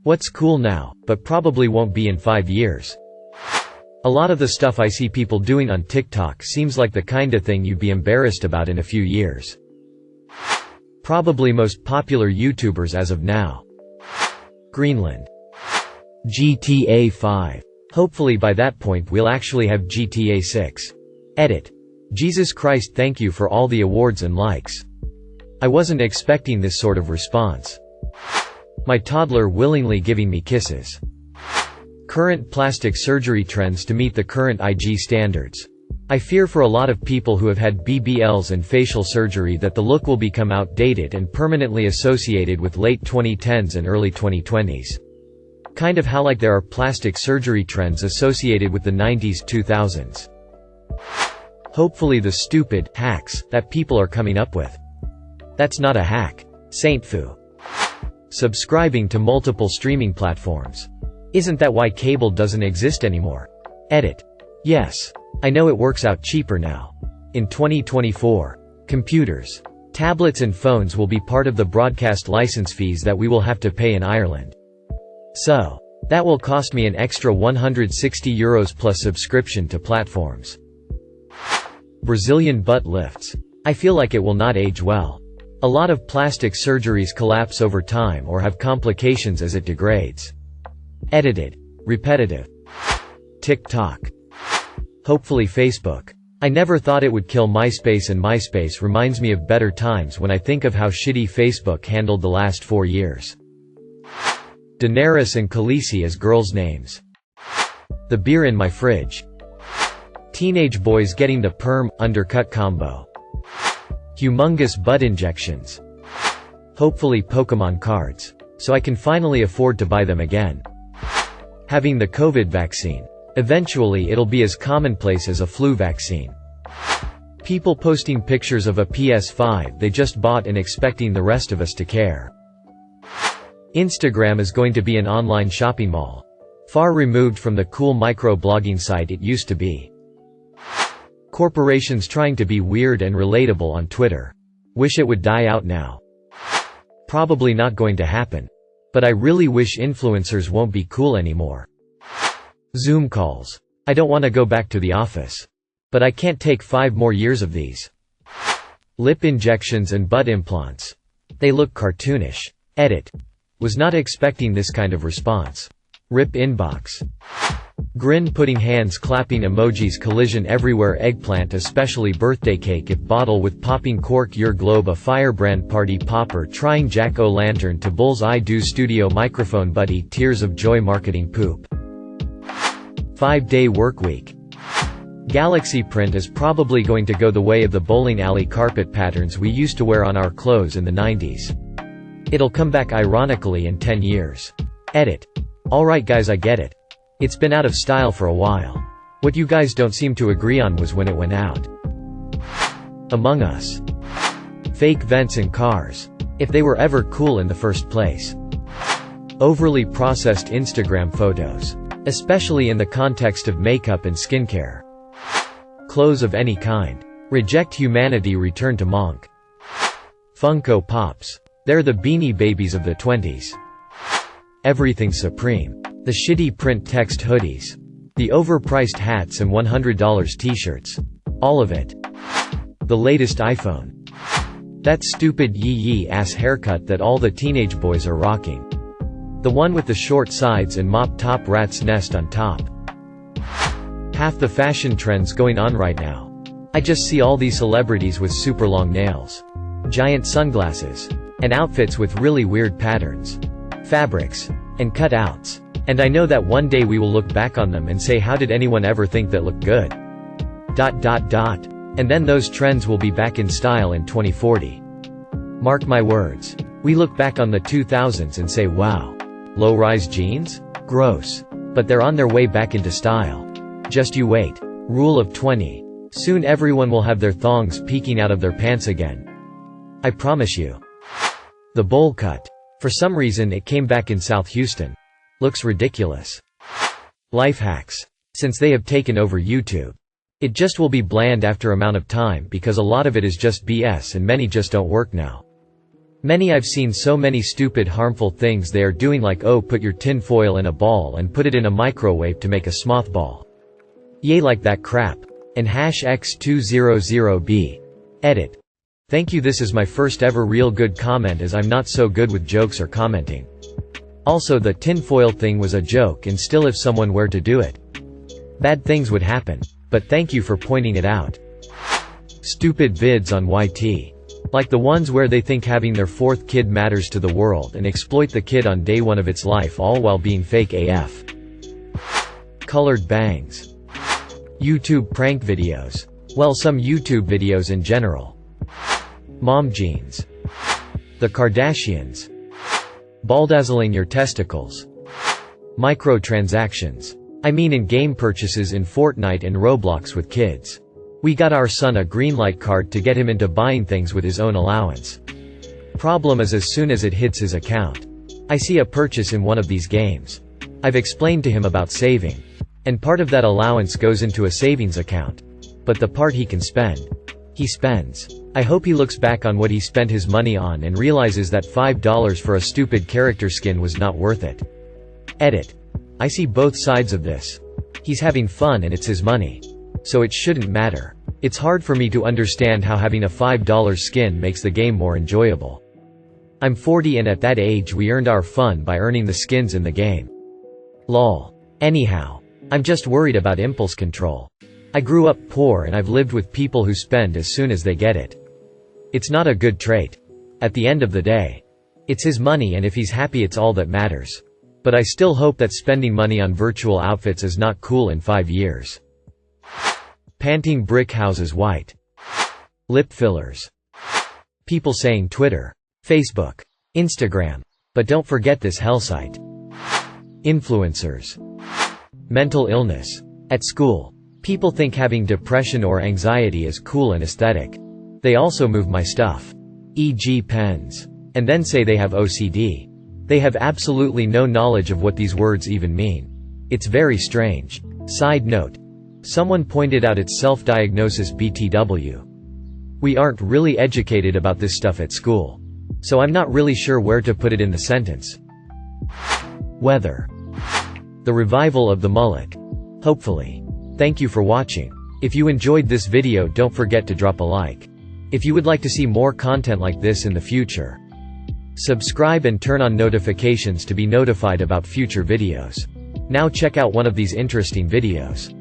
What's cool now, but probably won't be in 5 years. A lot of the stuff I see people doing on TikTok seems like the kinda thing you'd be embarrassed about in a few years. Probably most popular YouTubers as of now. Greenland. GTA 5. Hopefully by that point we'll actually have GTA 6. Edit. Jesus Christ, thank you for all the awards and likes. I wasn't expecting this sort of response. My toddler willingly giving me kisses. Current plastic surgery trends to meet the current IG standards. I fear for a lot of people who have had BBLs and facial surgery that the look will become outdated and permanently associated with late 2010s and early 2020s. Kind of how like there are plastic surgery trends associated with the 90s, 2000s. Hopefully the stupid hacks that people are coming up with. That's not a hack. Saint Fu. Subscribing to multiple streaming platforms. Isn't that why cable doesn't exist anymore? Edit. Yes. I know it works out cheaper now. In 2024, computers, tablets and phones will be part of the broadcast license fees that we will have to pay in Ireland. So, that will cost me an extra €160 plus subscription to platforms. Brazilian butt lifts. I feel like it will not age well. A lot of plastic surgeries collapse over time or have complications as it degrades. Edited. Repetitive. TikTok. Hopefully Facebook. I never thought it would kill MySpace, and MySpace reminds me of better times when I think of how shitty Facebook handled the last 4 years. Daenerys and Khaleesi as girls' names. The beer in my fridge. Teenage boys getting the perm, undercut combo. Humongous butt injections. Hopefully Pokemon cards. So I can finally afford to buy them again. Having the COVID vaccine. Eventually it'll be as commonplace as a flu vaccine. People posting pictures of a PS5 they just bought and expecting the rest of us to care. Instagram is going to be an online shopping mall. Far removed from the cool micro-blogging site it used to be. Corporations trying to be weird and relatable on Twitter. Wish it would die out now. Probably not going to happen. But I really wish influencers won't be cool anymore. Zoom calls. I don't want to go back to the office. But I can't take 5 more years of these. Lip injections and butt implants. They look cartoonish. Edit. Was not expecting this kind of response. RIP inbox. Grin putting hands clapping emojis collision everywhere eggplant especially birthday cake if bottle with popping cork your globe a firebrand party popper trying jack-o'-lantern to bull's eye do studio microphone buddy tears of joy marketing poop. 5-day workweek. Galaxy print is probably going to go the way of the bowling alley carpet patterns we used to wear on our clothes in the 90s. It'll come back ironically in 10 years. Edit. Alright guys, I get it. It's been out of style for a while. What you guys don't seem to agree on was when it went out. Among Us. Fake vents in cars. If they were ever cool in the first place. Overly processed Instagram photos. Especially in the context of makeup and skincare. Clothes of any kind. Reject humanity return to monk. Funko Pops. They're the Beanie Babies of the 20s. Everything Supreme. The shitty print text hoodies. The overpriced hats and $100 t-shirts. All of it. The latest iPhone. That stupid yee ass haircut that all the teenage boys are rocking. The one with the short sides and mop top rat's nest on top. Half the fashion trends going on right now. I just see all these celebrities with super long nails. Giant sunglasses. And outfits with really weird patterns. Fabrics. And cutouts. And I know that one day we will look back on them and say how did anyone ever think that looked good? ... And then those trends will be back in style in 2040. Mark my words. We look back on the 2000s and say wow. Low-rise jeans? Gross. But they're on their way back into style. Just you wait. Rule of 20. Soon everyone will have their thongs peeking out of their pants again. I promise you. The bowl cut. For some reason it came back in South Houston. Looks ridiculous. Life hacks. Since they have taken over YouTube. It just will be bland after amount of time because a lot of it is just BS and many just don't work now. Many I've seen so many stupid harmful things they are doing, like oh put your tin foil in a ball and put it in a microwave to make a smoth ball. Yay, like that crap. And #X200B. Edit. Thank you, this is my first ever real good comment as I'm not so good with jokes or commenting. Also the tinfoil thing was a joke and still if someone were to do it, bad things would happen. But thank you for pointing it out. Stupid vids on YT. Like the ones where they think having their 4th kid matters to the world and exploit the kid on day 1 of its life, all while being fake AF. Colored bangs. YouTube prank videos. Well, some YouTube videos in general. Mom jeans. The Kardashians. Baldazzling your testicles. Microtransactions. I mean in-game purchases in Fortnite and Roblox with kids. We got our son a green light card to get him into buying things with his own allowance. Problem is, as soon as it hits his account, I see a purchase in one of these games. I've explained to him about saving. And part of that allowance goes into a savings account. But the part he can spend, he spends. I hope he looks back on what he spent his money on and realizes that $5 for a stupid character skin was not worth it. Edit. I see both sides of this. He's having fun and it's his money. So it shouldn't matter. It's hard for me to understand how having a $5 skin makes the game more enjoyable. I'm 40 and at that age we earned our fun by earning the skins in the game. Lol. Anyhow, I'm just worried about impulse control. I grew up poor and I've lived with people who spend as soon as they get it. It's not a good trait. At the end of the day, it's his money and if he's happy it's all that matters. But I still hope that spending money on virtual outfits is not cool in 5 years. Painting brick houses white. Lip fillers. People saying Twitter, Facebook, Instagram. But don't forget this hell site. Influencers. Mental illness. At school, people think having depression or anxiety is cool and aesthetic. They also move my stuff, e.g. pens, and then say they have OCD. They have absolutely no knowledge of what these words even mean. It's very strange. Side note. Someone pointed out it's self-diagnosis BTW. We aren't really educated about this stuff at school. So I'm not really sure where to put it in the sentence. Weather. The revival of the mullet. Hopefully. Thank you for watching. If you enjoyed this video, don't forget to drop a like. If you would like to see more content like this in the future, subscribe and turn on notifications to be notified about future videos. Now check out one of these interesting videos.